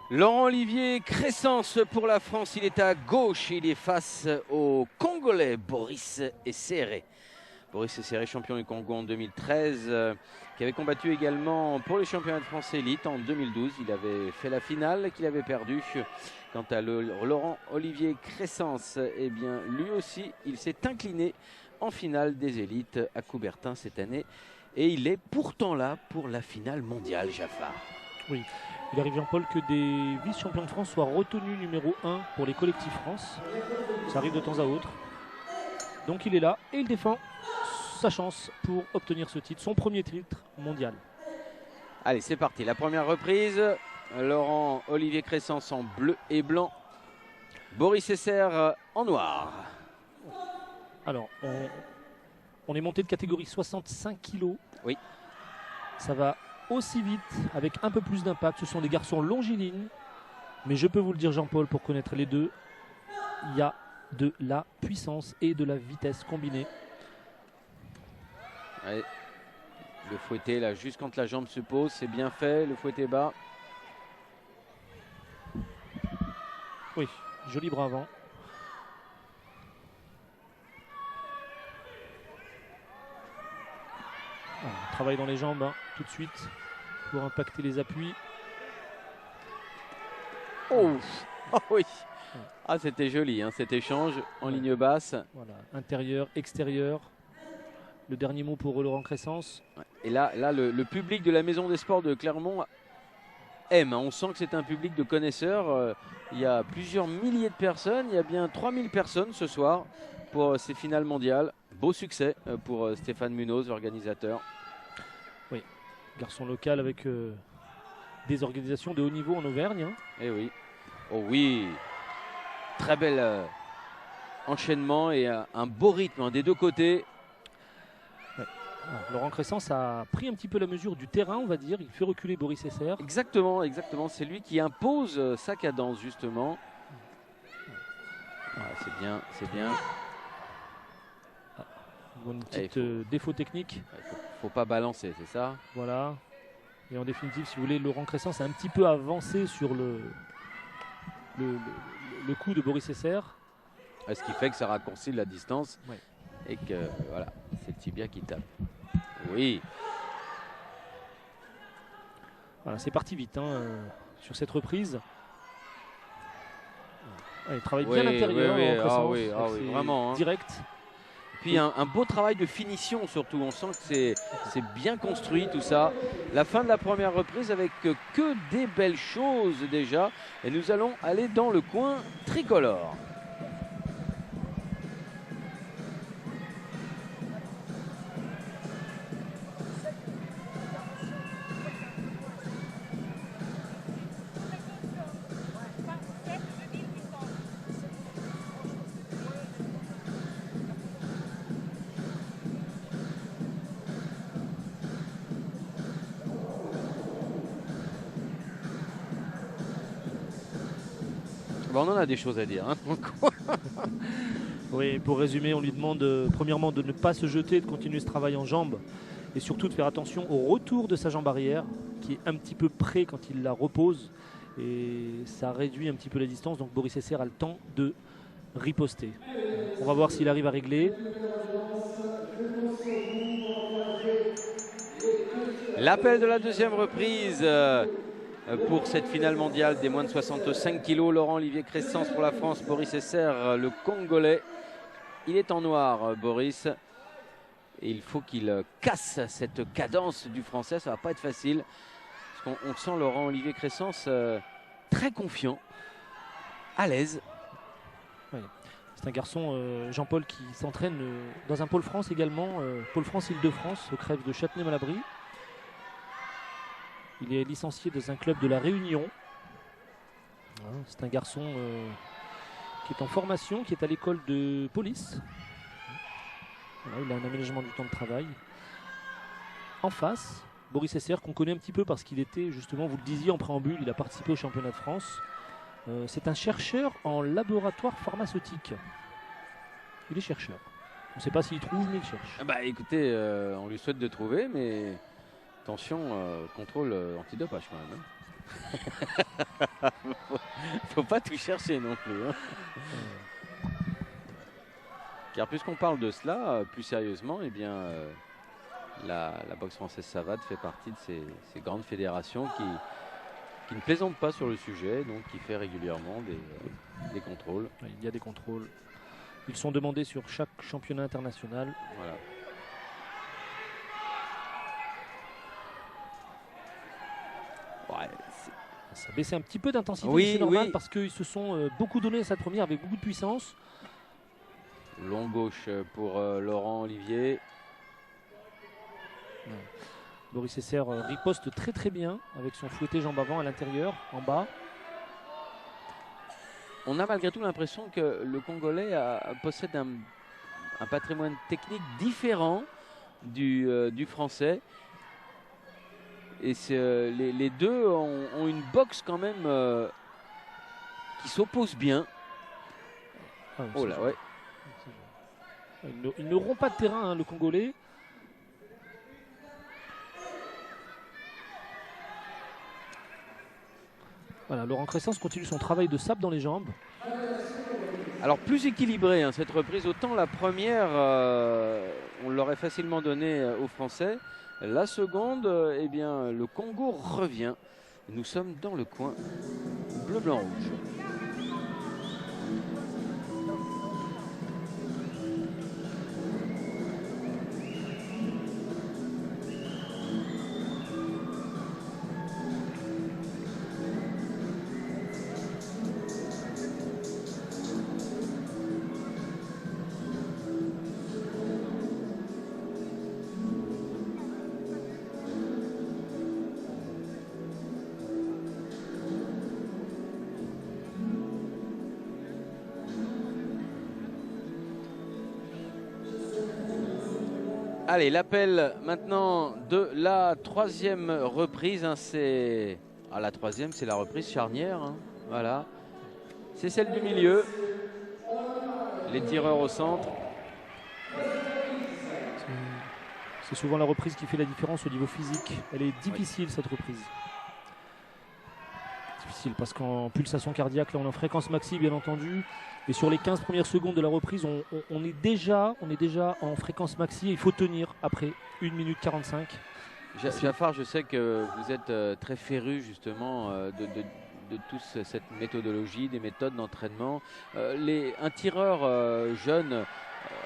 Laurent Olivier Crescence pour la France, il est à gauche, il est face au Congolais Boris Esseré. Boris Esseré, champion du Congo en 2013, qui avait combattu également pour les championnats de France élite en 2012. Il avait fait la finale qu'il avait perdue. Quant à Laurent Olivier Crescence, eh bien, lui aussi, il s'est incliné en finale des élites à Coubertin cette année. Et il est pourtant là pour la finale mondiale, Jaffar. Oui, il arrive Jean-Paul que des vice-champions de France soient retenus numéro 1 pour les collectifs France. Ça arrive de temps à autre. Donc il est là et il défend sa chance pour obtenir ce titre, son premier titre mondial. Allez, c'est parti, la première reprise. Laurent Olivier Crescence en bleu et blanc. Boris Esseré en noir. Alors, on est monté de catégorie 65 kg. Oui. Ça va aussi vite, avec un peu plus d'impact. Ce sont des garçons longilignes. Mais je peux vous le dire, Jean-Paul, pour connaître les deux, il y a de la puissance et de la vitesse combinée. Allez. Le fouetté, là, juste quand la jambe se pose, c'est bien fait. Le fouetté bas. Oui, joli bras avant. On travaille dans les jambes hein, tout de suite pour impacter les appuis. Oh, oh oui. Ah, c'était joli, hein, cet échange en ligne basse. Voilà, intérieur, extérieur. Le dernier mot pour Laurent Crescence. Et là le public de la Maison des Sports de Clermont aime. On sent que c'est un public de connaisseurs. Il y a plusieurs milliers de personnes. Il y a bien 3000 personnes ce soir pour ces finales mondiales. Beau succès pour Stéphane Munoz, l'organisateur. Oui, garçon local avec des organisations de haut niveau en Auvergne. Hein. Eh oui. Oh oui. Très bel enchaînement et un beau rythme des deux côtés. Alors, Laurent Crescence a pris un petit peu la mesure du terrain, on va dire. Il fait reculer Boris Esseré. Exactement, exactement. C'est lui qui impose sa cadence, justement. Ah, c'est bien, c'est bien. Ah, une petite défaut technique. Faut pas balancer, c'est ça. Voilà. Et en définitive, si vous voulez, Laurent Crescence a un petit peu avancé sur le coup de Boris Esseré. Ce qui fait que ça raccourcit la distance. Ouais. Et que voilà, c'est le tibia qui tape. Oui. Voilà, c'est parti vite hein, sur cette reprise. Il travaille bien l'intérieur. Oui, vraiment. Hein. Direct. Puis un beau travail de finition surtout. On sent que c'est bien construit tout ça. La fin de la première reprise avec que des belles choses déjà. Et nous allons aller dans le coin tricolore. Bon, on en a des choses à dire. Hein. Oui, pour résumer, on lui demande premièrement de ne pas se jeter, de continuer ce travail en jambes et surtout de faire attention au retour de sa jambe arrière qui est un petit peu près quand il la repose et ça réduit un petit peu la distance. Donc Boris Esseré a le temps de riposter. On va voir s'il arrive à régler. L'appel de la deuxième reprise pour cette finale mondiale des moins de 65 kg. Laurent Olivier Crescence pour la France, Boris Esseré, le Congolais. Il est en noir, Boris. Et il faut qu'il casse cette cadence du Français. Ça ne va pas être facile. Parce qu'on sent Laurent Olivier Crescence très confiant, à l'aise. Oui. C'est un garçon, Jean-Paul, qui s'entraîne dans un pôle France également, pôle France Île-de-France, au crève de Châtenay-Malabry. Il est licencié dans un club de la Réunion. C'est un garçon qui est en formation, qui est à l'école de police. Voilà, il a un aménagement du temps de travail. En face, Boris Esseré, qu'on connaît un petit peu parce qu'il était, justement, vous le disiez en préambule, il a participé au championnat de France. C'est un chercheur en laboratoire pharmaceutique. Il est chercheur. On ne sait pas s'il trouve, mais il cherche. Bah écoutez, on lui souhaite de trouver, mais attention, contrôle antidopage quand même. Hein. faut pas tout chercher non plus. Hein. Car puisqu'on parle de cela, plus sérieusement, eh bien, la boxe française savate fait partie de ces grandes fédérations qui ne plaisantent pas sur le sujet, donc qui fait régulièrement des contrôles. Il y a des contrôles. Ils sont demandés sur chaque championnat international. Voilà. Ouais, ça a baissé un petit peu d'intensité, oui, c'est normal, oui. parce qu'ils se sont beaucoup donné cette première avec beaucoup de puissance. Long gauche pour Laurent Olivier. Ouais. Boris Esser riposte très très bien avec son fouetté jambe avant à l'intérieur, en bas. On a malgré tout l'impression que le Congolais possède un patrimoine technique différent du Français. Et les deux ont une boxe quand même qui s'oppose bien. Ah, oh là, ouais. Ils ne rompt pas de terrain, hein, le Congolais. Voilà, Laurent Cressens continue son travail de sape dans les jambes. Alors plus équilibré hein, cette reprise, autant la première on l'aurait facilement donnée aux Français. La seconde, eh bien, le Congo revient. Nous sommes dans le coin bleu, blanc, rouge. Allez, l'appel maintenant de la troisième reprise. Hein, la troisième, c'est la reprise charnière. Hein, voilà. C'est celle du milieu. Les tireurs au centre. C'est souvent la reprise qui fait la différence au niveau physique. Elle est difficile, cette reprise. Difficile parce qu'en pulsation cardiaque, là on est en fréquence maxi bien entendu. Et sur les 15 premières secondes de la reprise, on est déjà en fréquence maxi. Et il faut tenir après 1 minute 45. Jaffar, je sais que vous êtes très féru justement de toute cette méthodologie, des méthodes d'entraînement. Un tireur jeune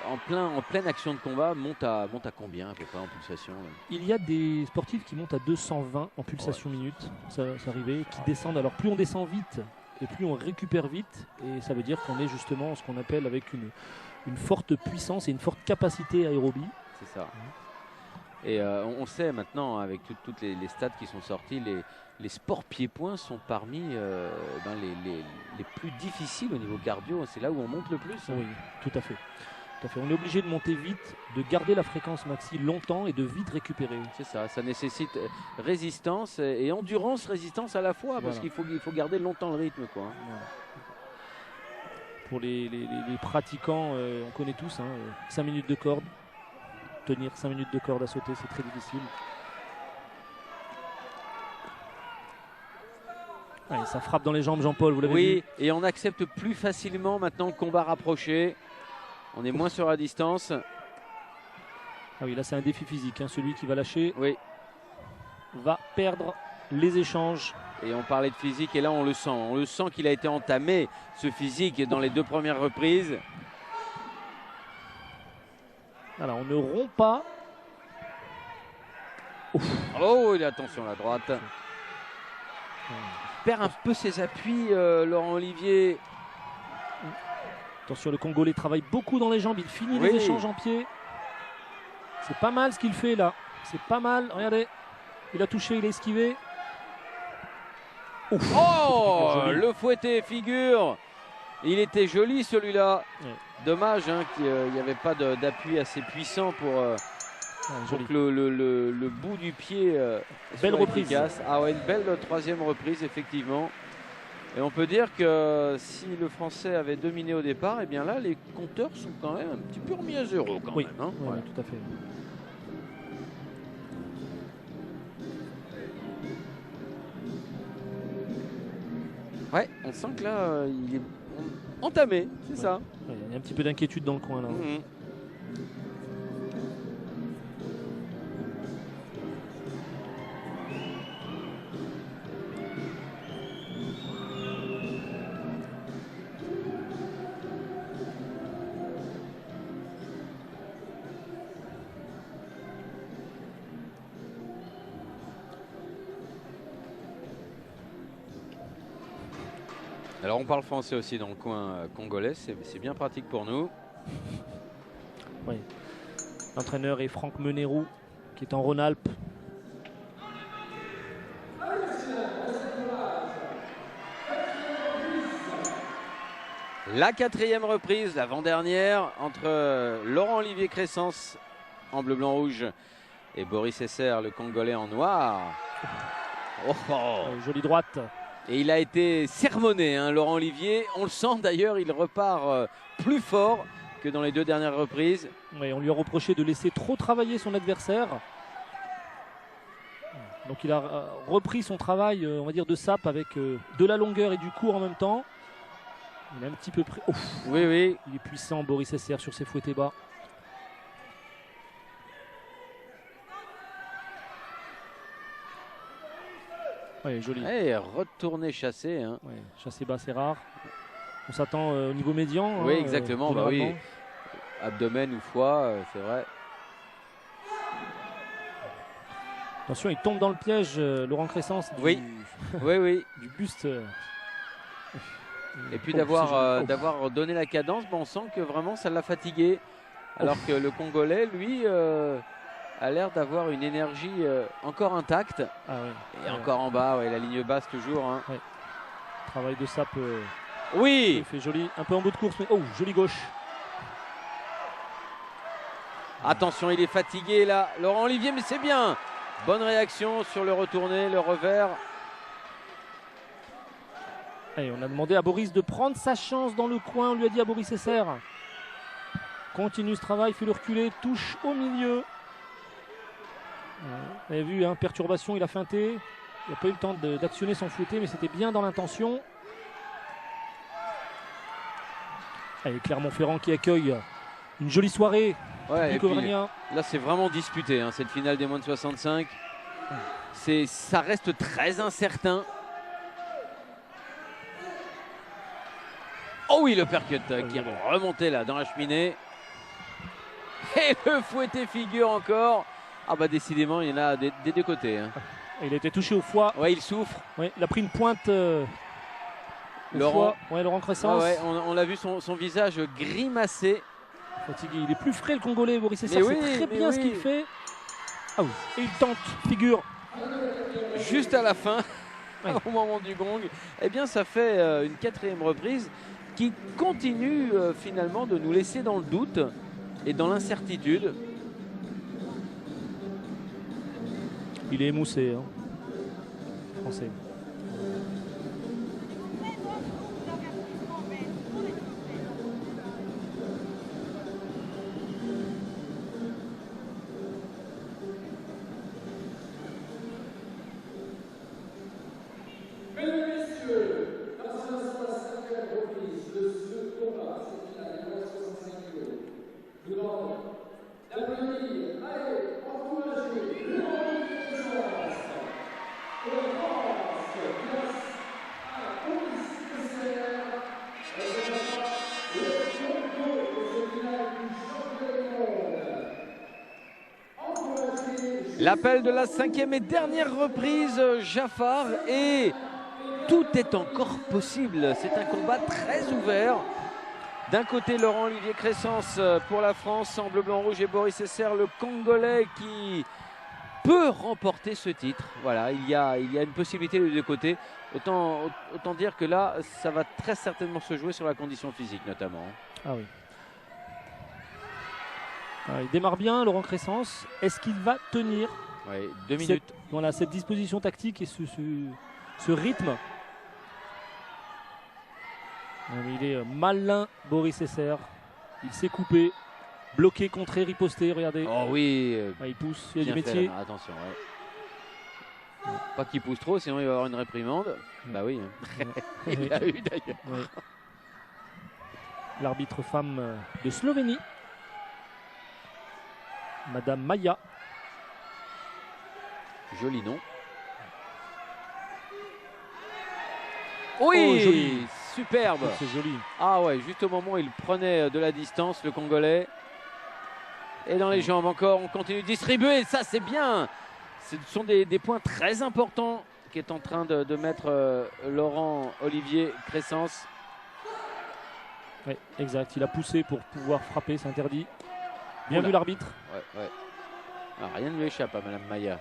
en pleine action de combat monte à combien à peu près en pulsation là? Il y a des sportifs qui montent à 220 en pulsation minute, ça arrivait, qui descendent. Alors plus on descend vite et plus on récupère vite, et ça veut dire qu'on est justement ce qu'on appelle avec une forte puissance et une forte capacité aérobie. C'est ça. Et on sait maintenant avec toutes les stats qui sont sorties, les sports pieds-points sont parmi les plus difficiles au niveau cardio. C'est là où on monte le plus. Hein. Oui, tout à fait. On est obligé de monter vite, de garder la fréquence maxi longtemps et de vite récupérer. C'est ça, ça nécessite résistance et endurance, résistance à la fois, parce qu'il faut garder longtemps le rythme. Quoi. Voilà. Pour les pratiquants, on connaît tous, 5 minutes de corde. Tenir 5 minutes de corde à sauter, c'est très difficile. Allez, ça frappe dans les jambes, Jean-Paul, vous l'avez vu. Oui, et on accepte plus facilement maintenant le combat rapproché. On est moins sur la distance. Ah oui, là c'est un défi physique. Celui qui va lâcher va perdre les échanges. Et on parlait de physique et là on le sent. On le sent qu'il a été entamé, ce physique, dans les 2 premières reprises. Alors on ne rompt pas. Ouf. Oh, il a attention la droite. Il perd un peu ses appuis, Laurent Olivier. Attention, le Congolais travaille beaucoup dans les jambes, il finit les échanges en pied. C'est pas mal ce qu'il fait là. C'est pas mal, regardez. Il a touché, il a esquivé. Ouf. Oh, le fouetté figure. Il était joli celui-là. Ouais. Dommage qu'il n'y avait pas d'appui assez puissant pour que le bout du pied belle reprise. Efficace. Ah ouais, une belle troisième reprise effectivement. Et on peut dire que si le Français avait dominé au départ, et bien là, les compteurs sont quand même un petit peu remis à zéro quand même. Hein. Oui, tout à fait. Ouais, on sent que là, il est entamé, c'est ça. Ouais, il y a un petit peu d'inquiétude dans le coin là. Alors on parle français aussi dans le coin congolais, c'est bien pratique pour nous. Oui. L'entraîneur est Franck Menerou, qui est en Rhône-Alpes. La 4e reprise, l'avant-dernière, entre Laurent-Olivier Crescence en bleu, blanc, rouge et Boris Esser, le Congolais en noir. Jolie droite. Et il a été sermonné, hein, Laurent Olivier. On le sent d'ailleurs, il repart plus fort que dans les 2 dernières reprises. Oui, on lui a reproché de laisser trop travailler son adversaire. Donc il a repris son travail, on va dire, de sape avec de la longueur et du court en même temps. Il est un petit peu pris. Ouf. Oui, oui. Il est puissant, Boris Esser, sur ses fouettés bas. Oui, joli. Et retourné chasser. Hein. Ouais, chasser bas, c'est rare. On s'attend au niveau médian. Oui, exactement. Bah oui. Abdomen ou foie, c'est vrai. Attention, il tombe dans le piège, Laurent Crescence. Oui, oui. Du buste. Et puis d'avoir donné la cadence, on sent que vraiment ça l'a fatigué. Alors que le Congolais, lui, a l'air d'avoir une énergie encore intacte. Ah ouais. Et encore en bas, la ligne basse toujours. Hein. Ouais. Travail de sape. Oui. Il fait joli, un peu en bout de course, mais jolie gauche. Attention, il est fatigué là, Laurent Olivier, mais c'est bien. Bonne réaction sur le retourné, le revers. Allez, on a demandé à Boris de prendre sa chance dans le coin. On lui a dit à Boris Esser, continue ce travail, fais-le reculer, touche au milieu. Vous avez vu, hein, perturbation, il a feinté. Il n'a pas eu le temps d'actionner son fouetté, mais c'était bien dans l'intention. Allez, Clermont-Ferrand qui accueille une jolie soirée. Ouais, et puis, là, c'est vraiment disputé, hein, cette finale des moins de 65. Ça reste très incertain. Oh oui, le percut qui est remonté là dans la cheminée. Et le fouetté figure encore. Ah bah décidément, il y en a des 2 côtés. Hein. Il a été touché au foie. Ouais, il souffre. Ouais, il a pris une pointe Laurent. Ouais, Laurent Crescence. Ouais, on l'a vu son visage grimacer. Fatigué. Il est plus frais, le Congolais, Boris Esser. C'est très bien ce qu'il fait. Ah oui, et il tente, figure. Juste à la fin, au moment du gong, eh bien ça fait une 4e reprise qui continue finalement de nous laisser dans le doute et dans l'incertitude. Il est émoussé, hein, Français. L'appel de la 5e et dernière reprise, Jaffar, et tout est encore possible. C'est un combat très ouvert. D'un côté, Laurent-Olivier Crescence pour la France en bleu, blanc, rouge, et Boris Esser, le Congolais, qui peut remporter ce titre. Voilà, il y a une possibilité des 2 côtés. Autant dire que là, ça va très certainement se jouer sur la condition physique notamment. Ah oui. Il démarre bien, Laurent Crescence. Est-ce qu'il va tenir 2 minutes. Cette disposition tactique et ce rythme? Il est malin, Boris Esser. Il s'est coupé, bloqué, contré, riposté. Regardez. Oh oui. Il pousse, il y a du Bien fait, métier. là, attention. Ouais. Pas qu'il pousse trop, sinon il va y avoir une réprimande. Bah oui. Il a eu d'ailleurs. Ouais. L'arbitre femme de Slovénie, Madame Maya. Joli nom. Oui, Oh, joli. Superbe. Oh, c'est joli. Ah ouais, juste au moment où il prenait de la distance, le Congolais. Et dans les jambes encore, on continue de distribuer. Ça, c'est bien. Ce sont des points très importants qu'est en train de mettre Laurent Olivier Crescence. Oui, exact. Il a poussé pour pouvoir frapper, c'est interdit. Bien Oula. vu l'arbitre. Ouais, ouais. Ah, rien ne lui échappe à Madame Maya.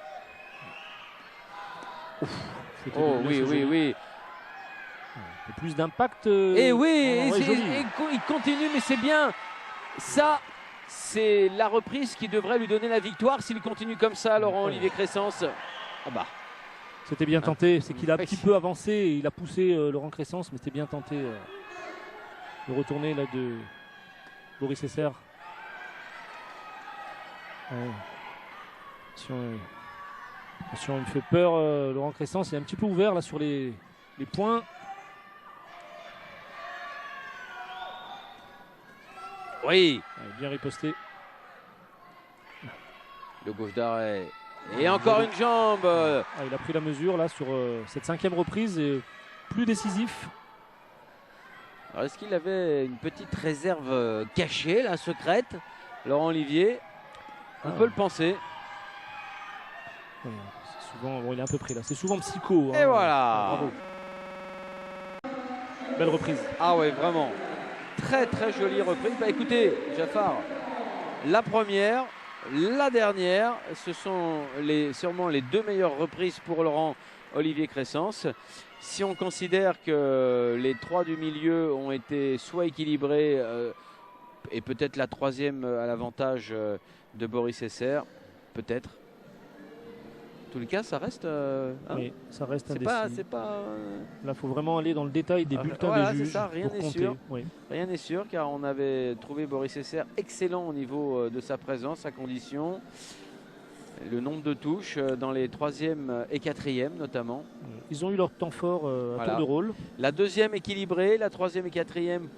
C'était Oh bien, oui, c'est oui, joli. oui. Un peu plus d'impact. Et oui, ouais, et joli. il continue, mais c'est bien. Ça, c'est la reprise qui devrait lui donner la victoire s'il continue comme ça, Laurent Olivier Crescence. Ah bah. C'était bien tenté. C'est qu'il a un Oui. petit peu avancé. Et il a poussé Laurent Crescence, mais c'était bien tenté de retourner là de Boris Esser. Ouais. Attention, il me fait peur, Laurent Crescence. Il est un petit peu ouvert là sur les points. Oui. Ouais, bien riposté. Le gauche d'arrêt. Et encore une jambe. Il a pris la mesure là sur cette 5e reprise et plus décisif. Alors, est-ce qu'il avait une petite réserve cachée, là, secrète, Laurent Olivier? On peut le penser. Ouais, souvent, bon, il est un peu pris là. C'est souvent psycho. Et voilà. Bravo. Belle reprise. Ah ouais, vraiment. Très très jolie reprise. Bah écoutez, Jafar, la première, la dernière, ce sont sûrement les 2 meilleures reprises pour Laurent Olivier Crescence. Si on considère que les 3 du milieu ont été soit équilibrés et peut-être la 3e à l'avantage de Boris Esser, peut-être. En tous les cas, ça reste. Oui, ça reste c'est indécis. pas. Là, il faut vraiment aller dans le détail des bulletins voilà, des c'est juges ça, rien pour n'est compter. sûr. Oui. Rien n'est sûr, car on avait trouvé Boris Esser excellent au niveau de sa présence, sa condition, le nombre de touches dans les 3e et 4e notamment. Ils ont eu leur temps fort à tour de rôle. La 2e équilibrée, la 3e et 4e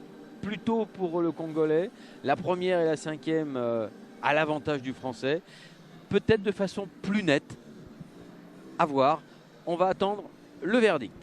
plutôt pour le Congolais. La 1re et la 5e à l'avantage du Français. Peut-être de façon plus nette. À voir. On va attendre le verdict.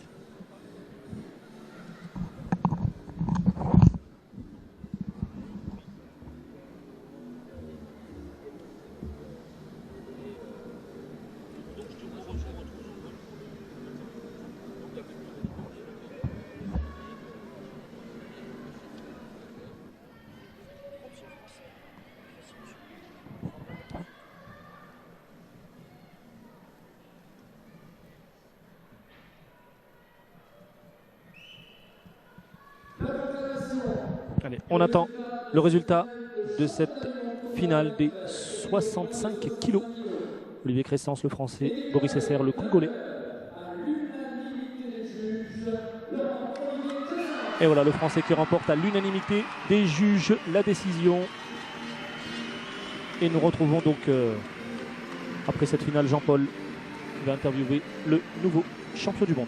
Allez, on attend le résultat de cette finale des 65 kilos. Olivier Crescence, le Français, Boris Esser, le Congolais. Et voilà, le Français qui remporte à l'unanimité des juges la décision. Et nous retrouvons donc, après cette finale, Jean-Paul qui va interviewer le nouveau champion du monde.